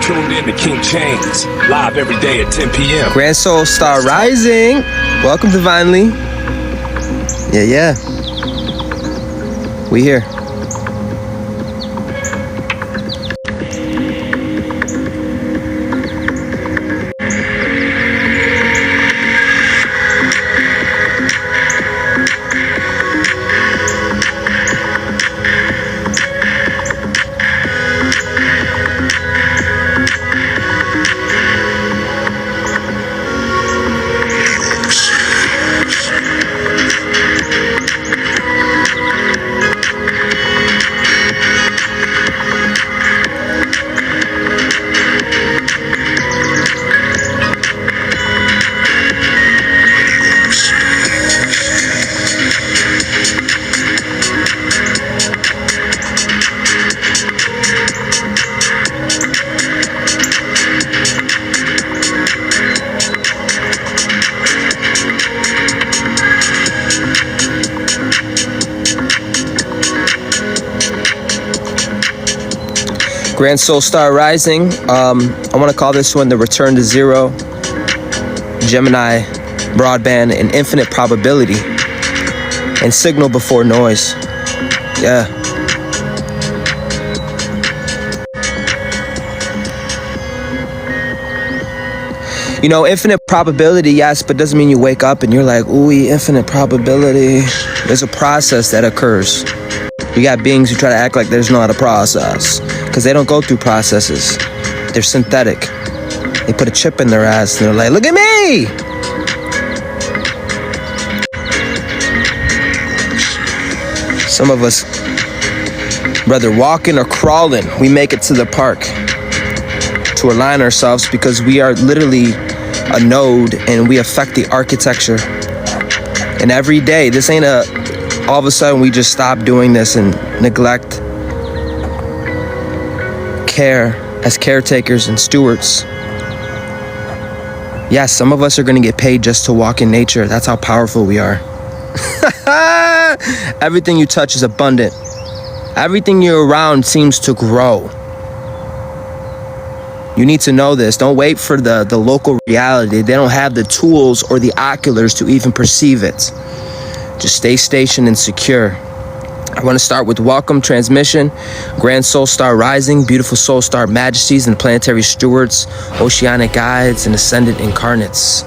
tuned in to King Chains, live every day at 10 p.m. Grand Soul Star Rising. Welcome, Divinely. Yeah. We here. Grand Soul Star Rising. I want to call this one the Return to Zero, Gemini, Broadband, and Infinite Probability, and Signal Before Noise. Yeah. You know, infinite probability, yes, but doesn't mean you wake up and you're like, ooh, infinite probability. There's a process that occurs. You got beings who try to act like there's not a process, because they don't go through processes. They're synthetic. They put a chip in their ass and they're like, look at me! Some of us, whether walking or crawling, we make it to the park to align ourselves, because we are literally a node and we affect the architecture. And every day, this ain't all of a sudden we just stop doing this and neglect care as caretakers and stewards. Yes, some of us are going to get paid just to walk in nature. That's how powerful we are. Everything you touch is abundant. Everything you're around seems to grow. You need to know this. Don't wait for the local reality. They don't have the tools or the oculars to even perceive it. Just stay stationed and secure. I want to start with welcome transmission, Grand Soul Star Rising, beautiful soul star majesties and planetary stewards, oceanic guides, and ascendant incarnates.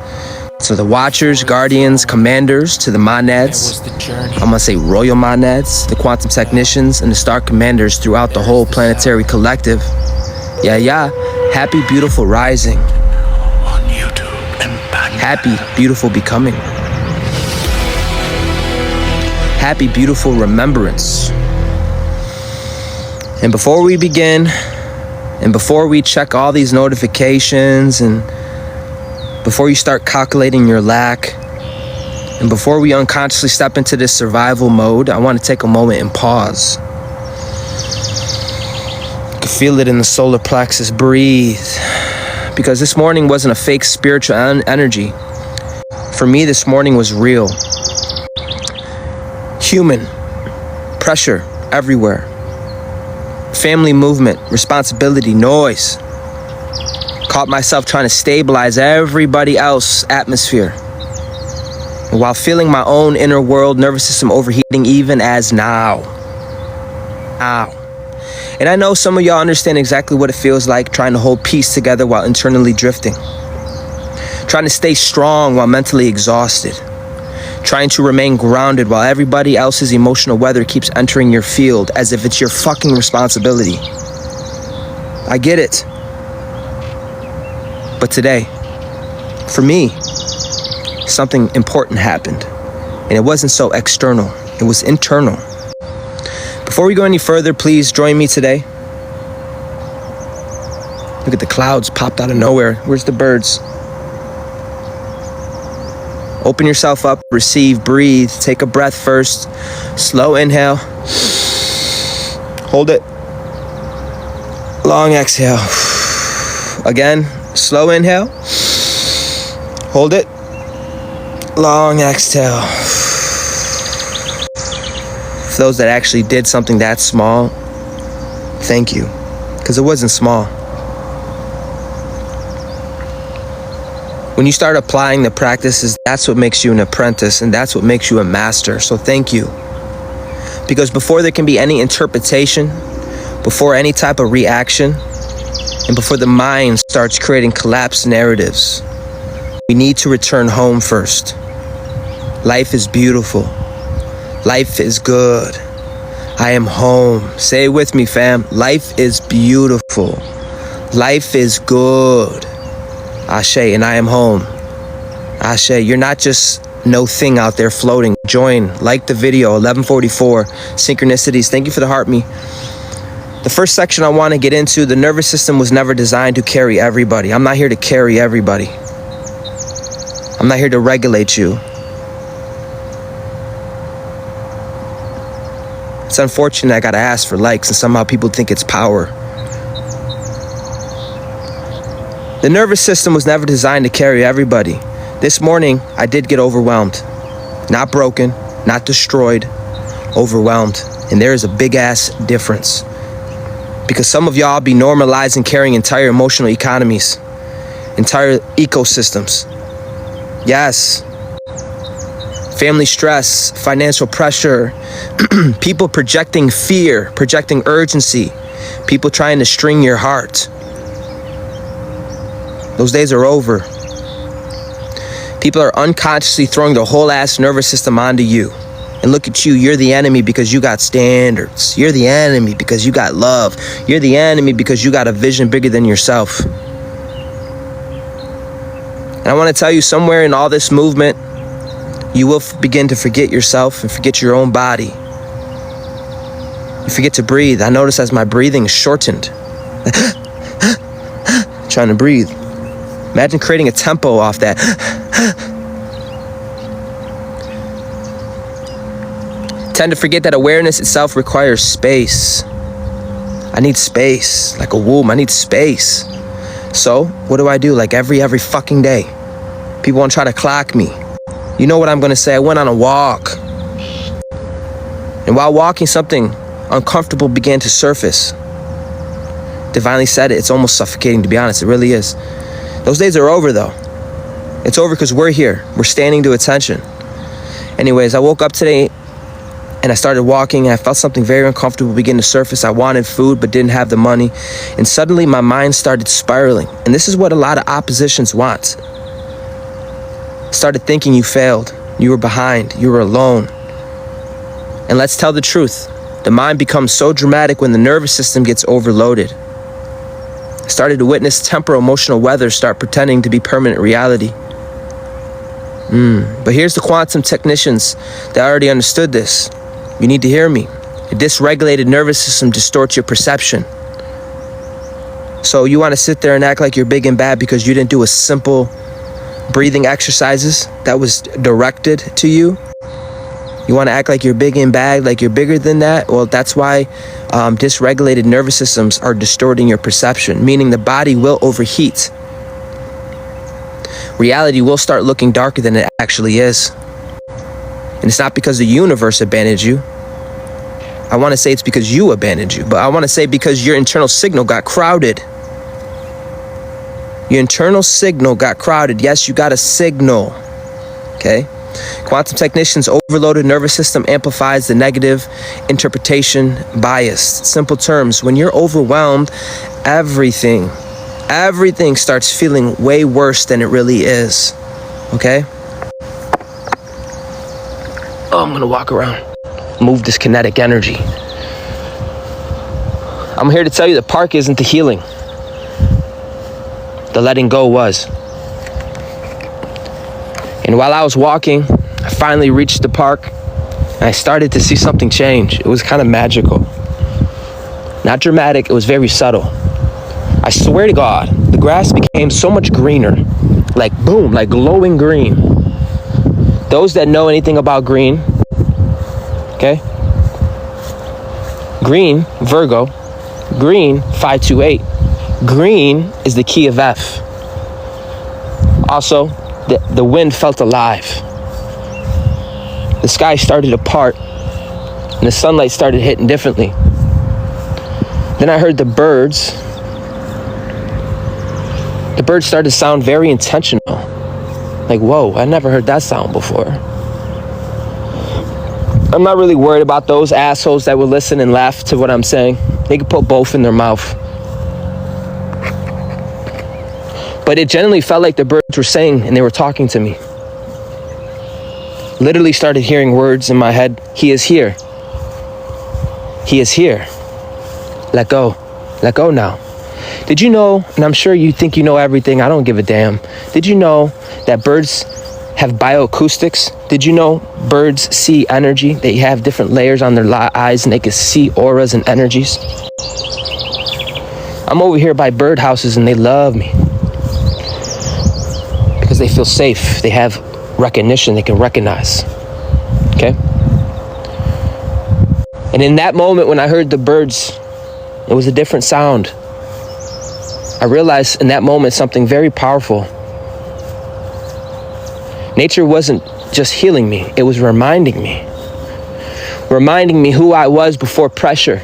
So the watchers, guardians, commanders to the monads, I'm going to say royal monads, the quantum technicians, and the star commanders throughout the whole planetary collective. Yeah. Happy, beautiful rising. On YouTube and happy, beautiful becoming. Happy, beautiful remembrance. And before we begin, and before we check all these notifications, and before you start calculating your lack, and before we unconsciously step into this survival mode, I want to take a moment and pause. You can feel it in the solar plexus. Breathe. Because this morning wasn't a fake spiritual energy. For me, this morning was real. Human. Pressure everywhere. Family movement, responsibility, noise. Caught myself trying to stabilize everybody else's atmosphere. And while feeling my own inner world, nervous system overheating even as now. And I know some of y'all understand exactly what it feels like trying to hold peace together while internally drifting. Trying to stay strong while mentally exhausted. Trying to remain grounded while everybody else's emotional weather keeps entering your field as if it's your fucking responsibility. I get it. But today, for me, something important happened. And it wasn't so external, it was internal. Before we go any further, please join me today. Look at the clouds popped out of nowhere. Where's the birds? Open yourself up, receive, breathe. Take a breath first. Slow inhale. Hold it. Long exhale. Again, slow inhale. Hold it. Long exhale. For those that actually did something that small, thank you. Because it wasn't small. When you start applying the practices, that's what makes you an apprentice, and that's what makes you a master. So thank you. Because before there can be any interpretation, before any type of reaction, and before the mind starts creating collapsed narratives, we need to return home first. Life is beautiful. Life is good. I am home. Say it with me, fam. Life is beautiful. Life is good. Ashe, and I am home. Ashe, you're not just no thing out there floating. Join, like the video, 1144, synchronicities. Thank you for the heart me. The first section I want to get into, the nervous system was never designed to carry everybody. I'm not here to carry everybody. I'm not here to regulate you. It's unfortunate I gotta ask for likes and somehow people think it's power. The nervous system was never designed to carry everybody. This morning, I did get overwhelmed. Not broken, not destroyed, overwhelmed. And there is a big ass difference. Because some of y'all be normalizing carrying entire emotional economies, entire ecosystems. Yes. Family stress, financial pressure, people projecting fear, projecting urgency, people trying to string your heart. Those days are over. People are unconsciously throwing the whole ass nervous system onto you. And look at you, you're the enemy because you got standards. You're the enemy because you got love. You're the enemy because you got a vision bigger than yourself. And I want to tell you, somewhere in all this movement, you will begin to forget yourself and forget your own body. You forget to breathe. I notice as my breathing is shortened. Trying to breathe. Imagine creating a tempo off that. Tend to forget that awareness itself requires space. I need space, like a womb. I need space. So what do? Like every fucking day, people want to try to clock me. You know what I'm gonna say? I went on a walk, and while walking, something uncomfortable began to surface. Divinely said it. It's almost suffocating, to be honest. It really is. Those days are over, though. It's over because we're here. We're standing to attention. Anyways, I woke up today and I started walking, and I felt something very uncomfortable begin to surface. I wanted food but didn't have the money, and suddenly my mind started spiraling. And this is what a lot of oppositions want. Started thinking you failed, you were behind, you were alone. And let's tell the truth. The mind becomes so dramatic when the nervous system gets overloaded. I started to witness temporal emotional weather start pretending to be permanent reality. But here's the quantum technicians that already understood this. You need to hear me. A dysregulated nervous system distorts your perception. So you want to sit there and act like you're big and bad because you didn't do a simple breathing exercises that was directed to you? You want to act like you're big and bad, like you're bigger than that? Well, that's why dysregulated nervous systems are distorting your perception, meaning the body will overheat. Reality will start looking darker than it actually is. And it's not because the universe abandoned you. I want to say it's because you abandoned you, but I want to say because your internal signal got crowded. Your internal signal got crowded. Yes, you got a signal. Okay? Quantum technicians' overloaded nervous system amplifies the negative interpretation bias. Simple terms, when you're overwhelmed, everything starts feeling way worse than it really is. Okay? Oh, I'm gonna walk around. Move this kinetic energy. I'm here to tell you the park isn't the healing. The letting go was. And while I was walking, I finally reached the park and I started to see something change. It was kind of magical. Not dramatic, it was very subtle. I swear to God, the grass became so much greener. Like boom, like glowing green. Those that know anything about green, okay? Green, Virgo, green, 528. Green is the key of F. Also, the wind felt alive. The sky started to part, and the sunlight started hitting differently. Then I heard the birds. The birds started to sound very intentional. Like, whoa, I never heard that sound before. I'm not really worried about those assholes that will listen and laugh to what I'm saying. They can put both in their mouth. But it generally felt like the birds were saying and they were talking to me. Literally started hearing words in my head. He is here. He is here. Let go. Let go now. Did you know, and I'm sure you think you know everything, I don't give a damn. Did you know that birds have bioacoustics? Did you know birds see energy? They have different layers on their eyes and they can see auras and energies. I'm over here by birdhouses and they love me because they feel safe. They have recognition. They can recognize. Okay? And in that moment when I heard the birds, it was a different sound. I realized in that moment something very powerful. Nature wasn't just healing me, it was reminding me who I was before pressure,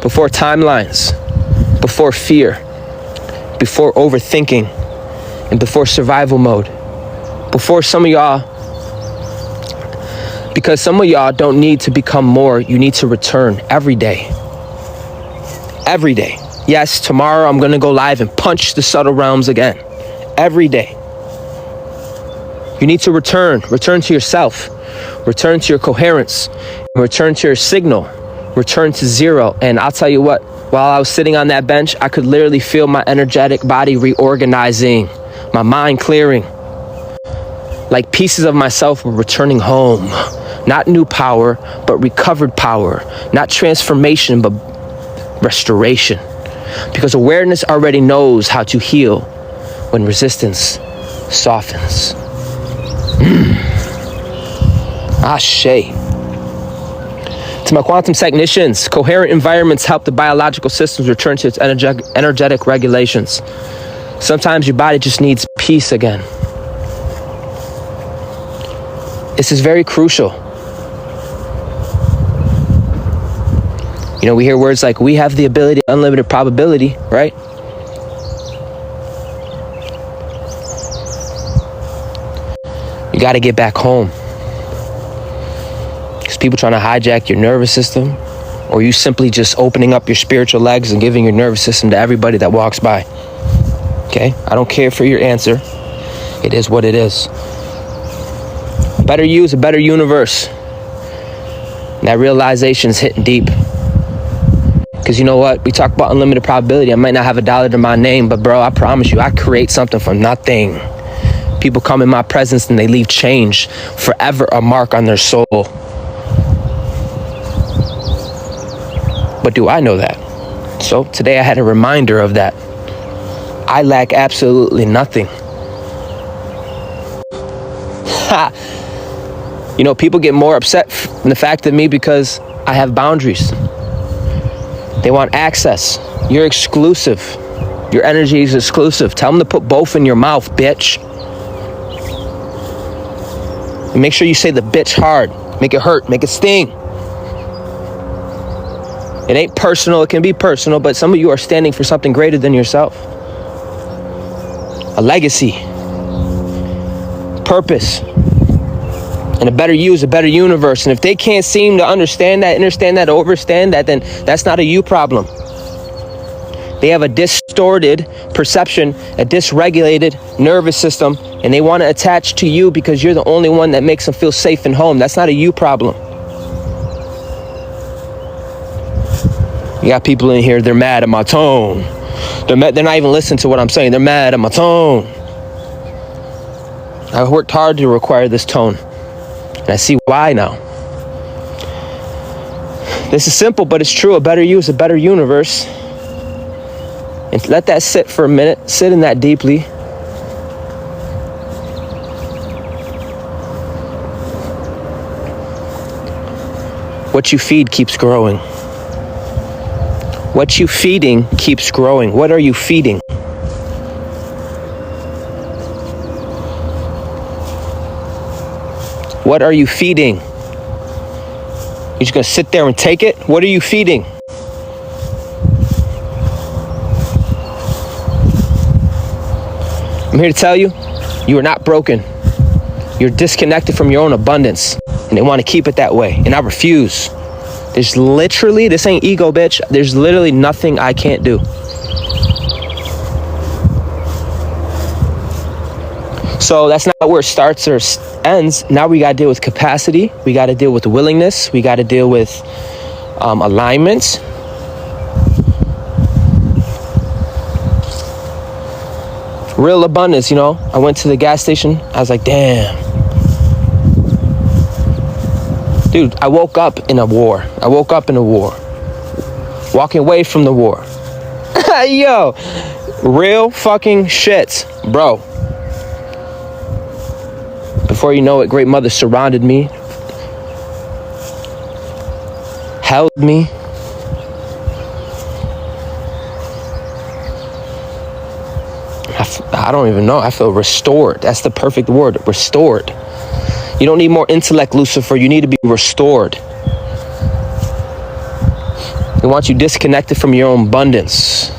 before timelines, before fear, before overthinking, and before survival mode. Before some of y'all, because some of y'all don't need to become more, you need to return every day. Every day. Yes, tomorrow I'm gonna go live and punch the subtle realms again. Every day. You need to return to yourself, return to your coherence, return to your signal, return to zero. And I'll tell you what, while I was sitting on that bench, I could literally feel my energetic body reorganizing, my mind clearing. Like pieces of myself were returning home. Not new power, but recovered power. Not transformation, but restoration. Because awareness already knows how to heal when resistance softens. Ashe. To my quantum technicians, coherent environments help the biological systems return to its energetic regulations. Sometimes your body just needs peace again. This is very crucial. You know, we hear words like, we have the ability, unlimited probability, right? You got to get back home. Because people trying to hijack your nervous system, or you simply just opening up your spiritual legs and giving your nervous system to everybody that walks by. Okay? I don't care for your answer. It is what it is. A better you is a better universe. And that realization is hitting deep. Because you know what? We talk about unlimited probability. I might not have $1 to my name, but bro, I promise you, I create something from nothing. People come in my presence and they leave change, forever a mark on their soul. But do I know that? So today I had a reminder of that. I lack absolutely nothing. You know, people get more upset from the fact of me because I have boundaries. They want access. You're exclusive. Your energy is exclusive. Tell them to put both in your mouth, bitch. And make sure you say the bitch hard. Make it hurt. Make it sting. It ain't personal. It can be personal, but some of you are standing for something greater than yourself. A legacy. Purpose. And a better you is a better universe. And if they can't seem to understand that, overstand that, then that's not a you problem. They have a distorted perception, a dysregulated nervous system, and they want to attach to you because you're the only one that makes them feel safe and home. That's not a you problem. You got people in here, they're mad at my tone. They're not even listening to what I'm saying. They're mad at my tone. I worked hard to acquire this tone. And I see why now. This is simple, but it's true. A better you is a better universe. And let that sit for a minute. Sit in that deeply. What you feed keeps growing. What you feeding keeps growing. What are you feeding? What are you feeding? You're just gonna sit there and take it? What are you feeding? I'm here to tell you, You are not broken. You're disconnected from your own abundance, and they want to keep it that way, and I refuse. There's literally, this ain't ego, bitch. There's literally nothing I can't do. So that's not where it starts or ends. Now we got to deal with capacity. We got to deal with willingness. We got to deal with alignment. Real abundance, you know. I went to the gas station. I was like, damn. Dude, I woke up in a war. Walking away from the war. Yo, real fucking shit, bro. Before you know it, great mother surrounded me, held me. I don't even know. I feel restored. That's the perfect word, restored. You don't need more intellect, Lucifer. You need to be restored. They want you disconnected from your own abundance.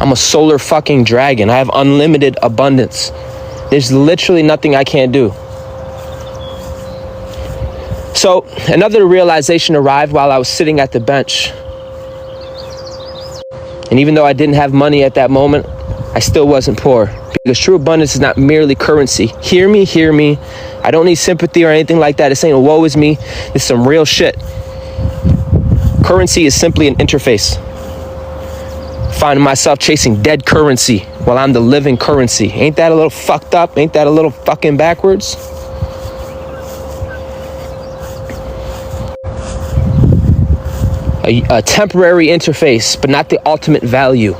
I'm a solar fucking dragon. I have unlimited abundance. There's literally nothing I can't do. So another realization arrived while I was sitting at the bench. And even though I didn't have money at that moment, I still wasn't poor. Because true abundance is not merely currency. Hear me, hear me. I don't need sympathy or anything like that. This ain't a woe is me. It's some real shit. Currency is simply an interface. Finding myself chasing dead currency while I'm the living currency. Ain't that a little fucked up? Ain't that a little fucking backwards? A temporary interface, but not the ultimate value.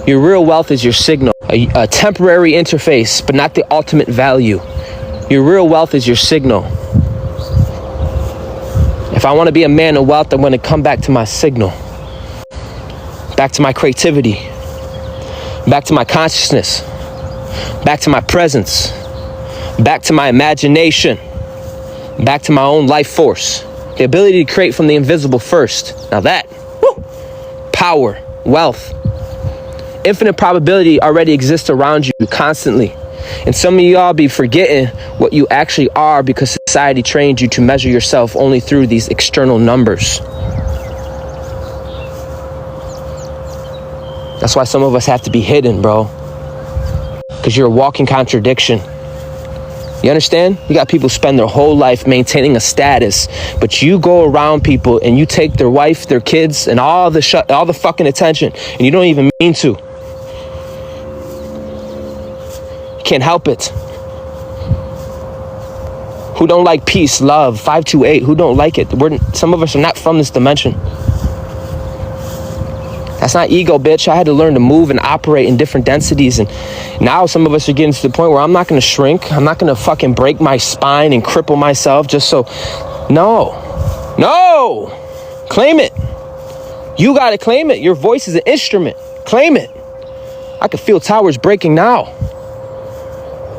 Your real wealth is your signal. A temporary interface, but not the ultimate value. Your real wealth is your signal. If I want to be a man of wealth, I'm going to come back to my signal. Back to my creativity. Back to my consciousness. Back to my presence. Back to my imagination. Back to my own life force. The ability to create from the invisible first. Now that, woo, power, wealth, infinite probability already exists around you constantly. And some of y'all be forgetting what you actually are because society trained you to measure yourself only through these external numbers. That's why some of us have to be hidden, bro. Because you're a walking contradiction. You understand? You got people spend their whole life maintaining a status, but you go around people and you take their wife, their kids, and all the fucking attention, and you don't even mean to. You can't help it. Who don't like peace, love, 528? Who don't like it? Some of us are not from this dimension. That's not ego, bitch. I had to learn to move and operate in different densities. And now some of us are getting to the point where I'm not going to shrink. I'm not going to fucking break my spine and cripple myself just so. No. Claim it. You got to claim it. Your voice is an instrument. Claim it. I can feel towers breaking now.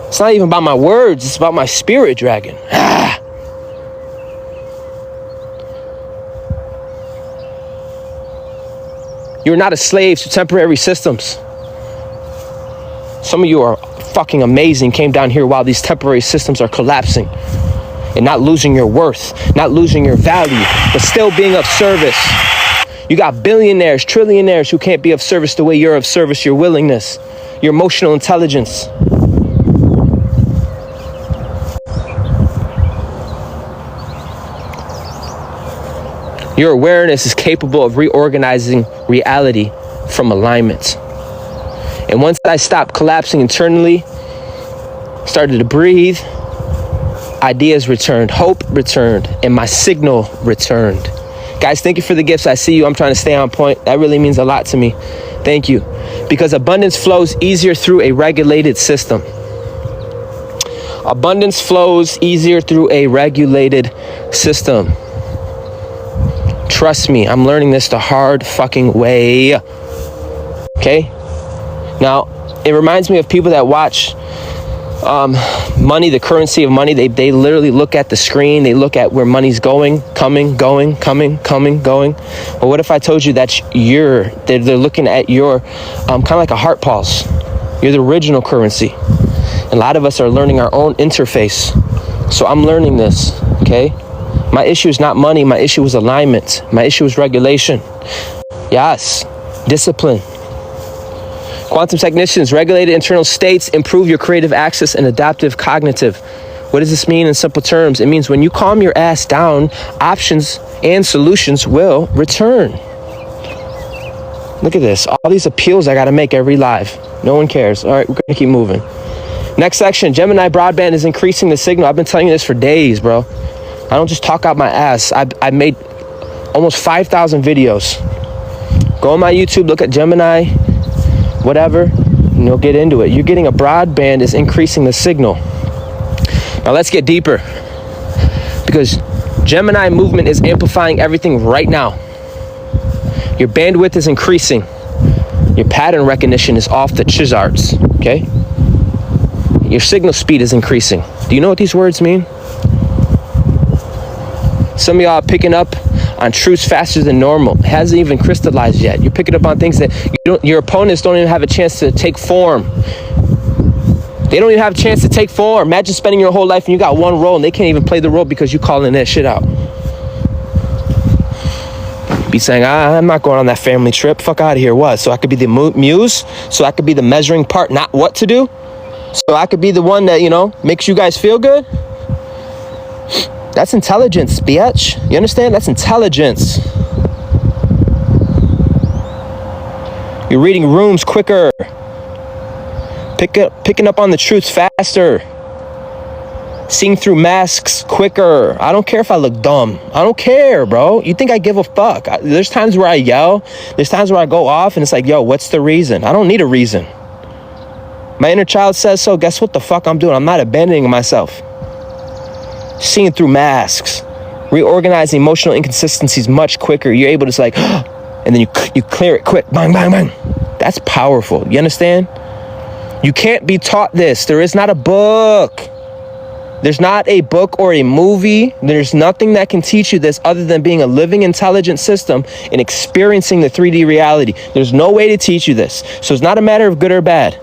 It's not even about my words. It's about my spirit dragon. You're not a slave to temporary systems. Some of you are fucking amazing, came down here while these temporary systems are collapsing and not losing your worth, not losing your value, but still being of service. You got billionaires, trillionaires who can't be of service the way you're of service, your willingness, your emotional intelligence. Your awareness is capable of reorganizing reality from alignment. And once I stopped collapsing internally, started to breathe, ideas returned, hope returned, and my signal returned. Guys, thank you for the gifts. I see you. I'm trying to stay on point. That really means a lot to me. Thank you. Because abundance flows easier through a regulated system. Abundance flows easier through a regulated system. Trust me, I'm learning this the hard fucking way. Okay? Now, it reminds me of people that watch money, the currency of money. They literally look at the screen. They look at where money's going, coming, going. Well, what if I told you that they're looking at your kind of like a heart pulse. You're the original currency. And a lot of us are learning our own interface. So I'm learning this, okay? My issue is not money. My issue is alignment. My issue is regulation. Yes, discipline. Quantum technicians, regulated internal states improve your creative access and adaptive cognitive. What does this mean in simple terms? It means when you calm your ass down, options and solutions will return. Look at this. All these appeals I got to make every live. No one cares. All right, we're going to keep moving. Next section, Gemini broadband is increasing the signal. I've been telling you this for days, bro. I don't just talk out my ass. I made almost 5,000 videos. Go on my YouTube, look at Gemini, whatever, and you'll get into it. You're getting a broadband is increasing the signal. Now let's get deeper, because Gemini movement is amplifying everything right now. Your bandwidth is increasing. Your pattern recognition is off the charts, okay? Your signal speed is increasing. Do you know what these words mean? Some of y'all are picking up on truths faster than normal. It hasn't even crystallized yet. You're picking up on things that your opponents don't even have a chance to take form. They don't even have a chance to take form. Imagine spending your whole life and you got one role and they can't even play the role because you calling that shit out. Be saying, I'm not going on that family trip. Fuck out of here. What? So I could be the muse? So I could be the measuring part, not what to do? So I could be the one that, makes you guys feel good? That's intelligence, bitch. You understand? That's intelligence. You're reading rooms quicker. Picking up on the truths faster. Seeing through masks quicker. I don't care if I look dumb. I don't care, bro. You think I give a fuck? There's times where I yell. There's times where I go off and it's like, yo, what's the reason? I don't need a reason. My inner child says so. Guess what the fuck I'm doing? I'm not abandoning myself. Seeing through masks. Reorganizing emotional inconsistencies much quicker. You're able to just like, and then you clear it quick. Bang, bang, bang. That's powerful. You understand? You can't be taught this. There is not a book. There's not a book or a movie. There's nothing that can teach you this other than being a living, intelligent system and experiencing the 3D reality. There's no way to teach you this. So it's not a matter of good or bad.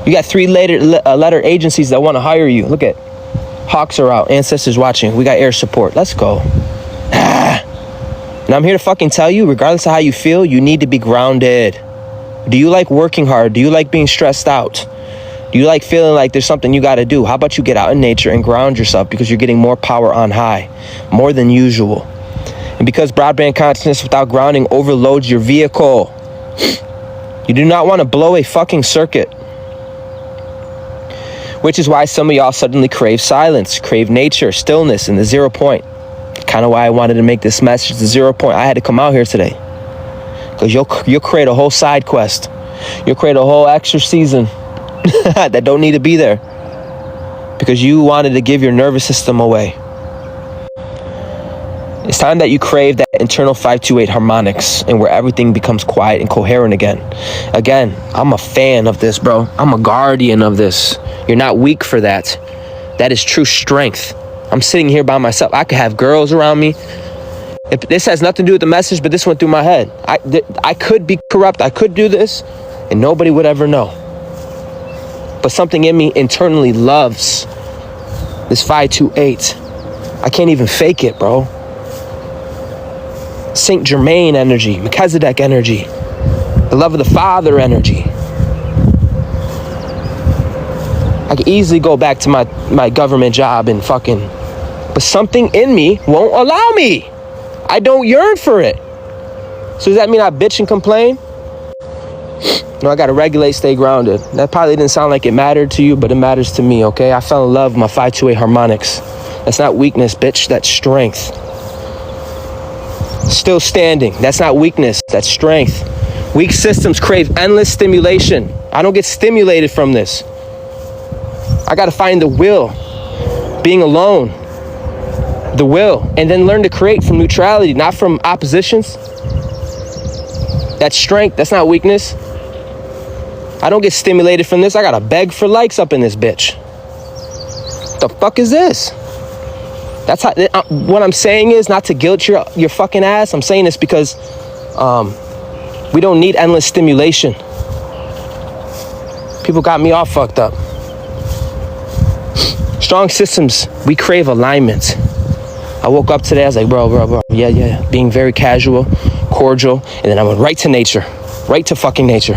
You got 3-letter agencies that want to hire you. Look at Hawks are out. Ancestors watching. We got air support. Let's go. And I'm here to fucking tell you, regardless of how you feel, you need to be grounded. Do you like working hard? Do you like being stressed out? Do you like feeling like there's something you got to do? How about you get out in nature and ground yourself, because you're getting more power on high, more than usual. And because broadband consciousness without grounding overloads your vehicle, you do not want to blow a fucking circuit. Which is why some of y'all suddenly crave silence, crave nature, stillness, and the 0 point. Kind of why I wanted to make this message the 0 point. I had to come out here today. Because you'll create a whole side quest. You'll create a whole extra season that don't need to be there. Because you wanted to give your nervous system away. It's time that you crave that internal 528 harmonics, and where everything becomes quiet and coherent again. Again, I'm a fan of this, bro. I'm a guardian of this. You're not weak for that. That is true strength. I'm sitting here by myself. I could have girls around me. This has nothing to do with the message, but this went through my head. I could be corrupt. I could do this, and nobody would ever know. But something in me internally loves this 528. I can't even fake it, bro. Saint Germain energy, Melchizedek energy, the love of the Father energy. I could easily go back to my government job and fucking, but something in me won't allow me. I don't yearn for it. So does that mean I bitch and complain? No, I gotta regulate, stay grounded. That probably didn't sound like it mattered to you, but it matters to me, okay? I fell in love with my 528 harmonics. That's not weakness, bitch, that's strength. Still standing, that's not weakness, that's strength. Weak systems crave endless stimulation. I don't get stimulated from this. I gotta find the will, being alone, the will, and then learn to create from neutrality, not from oppositions. That's strength, that's not weakness. I don't get stimulated from this. I gotta beg for likes up in this bitch. The fuck is this? That's how, what I'm saying is not to guilt your fucking ass. I'm saying this because We don't need endless stimulation. People got me all fucked up. Strong systems, we crave alignment. I woke up today, I was like, bro. Yeah. Being very casual, cordial, and then I went right to nature. Right to fucking nature.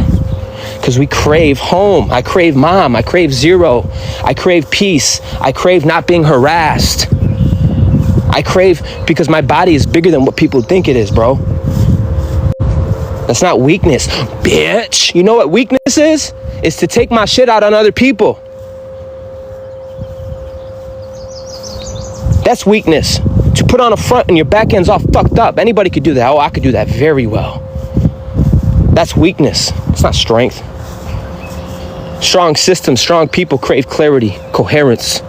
Because we crave home. I crave mom. I crave zero. I crave peace. I crave not being harassed. I crave because my body is bigger than what people think it is, bro. That's not weakness, bitch. You know what weakness is? It's to take my shit out on other people. That's weakness. To put on a front and your back end's all fucked up. Anybody could do that. Oh, I could do that very well. That's weakness. It's not strength. Strong systems, strong people crave clarity, coherence.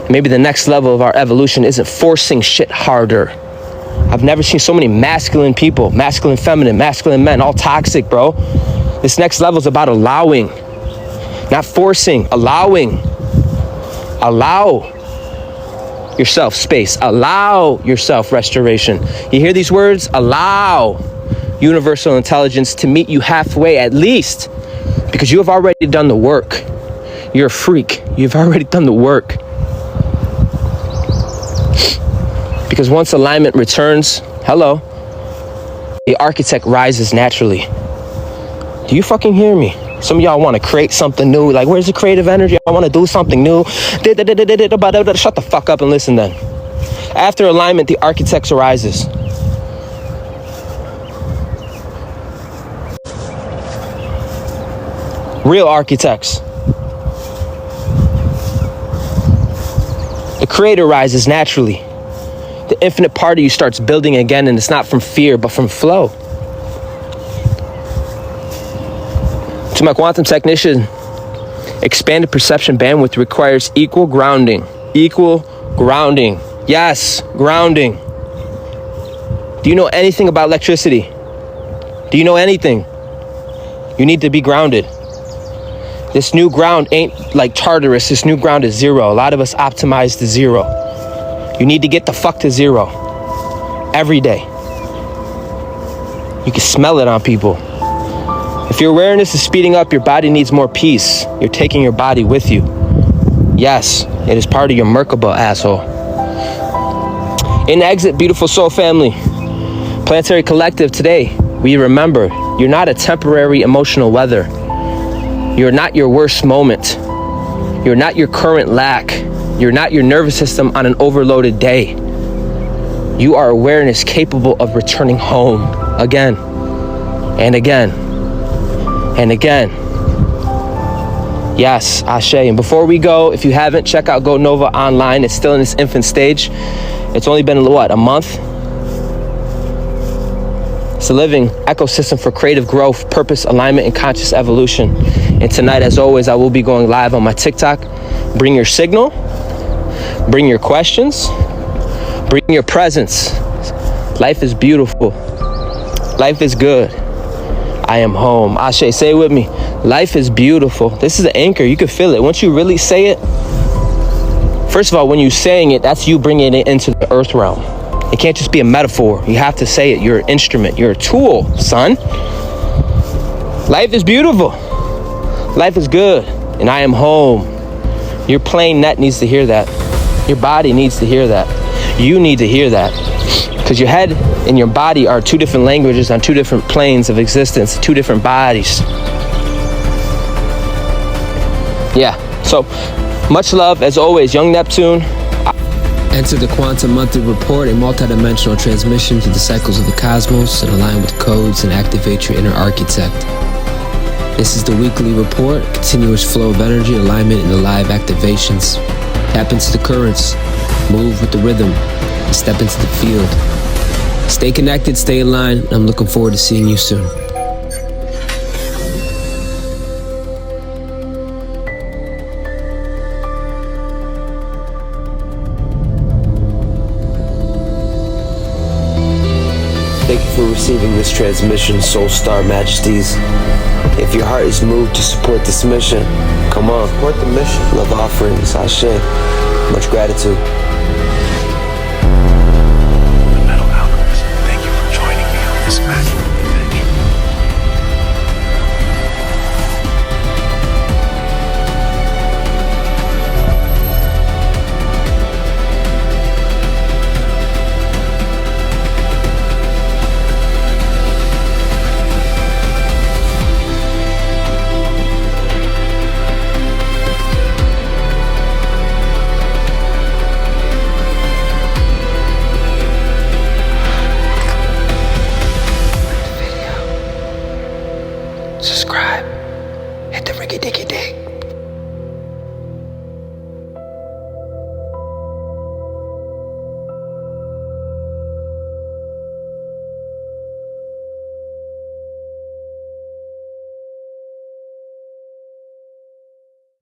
Maybe the next level of our evolution isn't forcing shit harder. I've never seen so many masculine people, masculine, feminine, masculine men, all toxic, bro. This next level is about allowing, not forcing, allowing. Allow yourself space. Allow yourself restoration. You hear these words? Allow universal intelligence to meet you halfway at least, because you have already done the work. You're a freak. You've already done the work. Because once alignment returns, hello, the architect rises naturally. Do you fucking hear me? Some of y'all want to create something new. Like, where's the creative energy? I want to do something new. Shut the fuck up and listen then. After alignment, the architect arises. Real architects. The creator rises naturally. The infinite part of you starts building again, and it's not from fear, but from flow. To my quantum technician, expanded perception bandwidth requires equal grounding. Equal grounding. Yes, grounding. Do you know anything about electricity? Do you know anything? You need to be grounded. This new ground ain't like Tartarus. This new ground is zero. A lot of us optimize to zero. You need to get the fuck to zero. Every day. You can smell it on people. If your awareness is speeding up, your body needs more peace. You're taking your body with you. Yes, it is part of your Merkaba, asshole. In exit, beautiful soul family. Planetary Collective, today, we remember you're not a temporary emotional weather. You're not your worst moment. You're not your current lack. You're not your nervous system on an overloaded day. You are awareness capable of returning home again and again and again. Yes, Ashe. And before we go, if you haven't, check out NOVA.online. It's still in its infant stage. It's only been, what, a month? It's a living ecosystem for creative growth, purpose, alignment, and conscious evolution. And tonight, as always, I will be going live on my TikTok. Bring your signal. Bring your questions. Bring your presence. Life is beautiful. Life is good. I am home. Ashe, say it with me. Life is beautiful. This is the anchor. You can feel it. Once you really say it, first of all, when you're saying it, that's you bringing it into the earth realm. It can't just be a metaphor. You have to say it. You're an instrument. You're a tool, son. Life is beautiful. Life is good. And I am home. Your plain net needs to hear that. Your body needs to hear that. You need to hear that. Because your head and your body are two different languages on two different planes of existence, two different bodies. Yeah, so much love as always, young Neptune. Enter the Quantum Monthly Report, a multidimensional transmission to the cycles of the cosmos and align with codes and activate your inner architect. This is the weekly report, continuous flow of energy, alignment, and the live activations. Tap into the currents, move with the rhythm, and step into the field. Stay connected, stay aligned. I'm looking forward to seeing you soon. Thank you for receiving this transmission, Soul Star Majesties. If your heart is moved to support this mission, come on, support the mission. Love offerings, Ashe. Much gratitude. The Metal Alchemist, thank you for joining me on this magic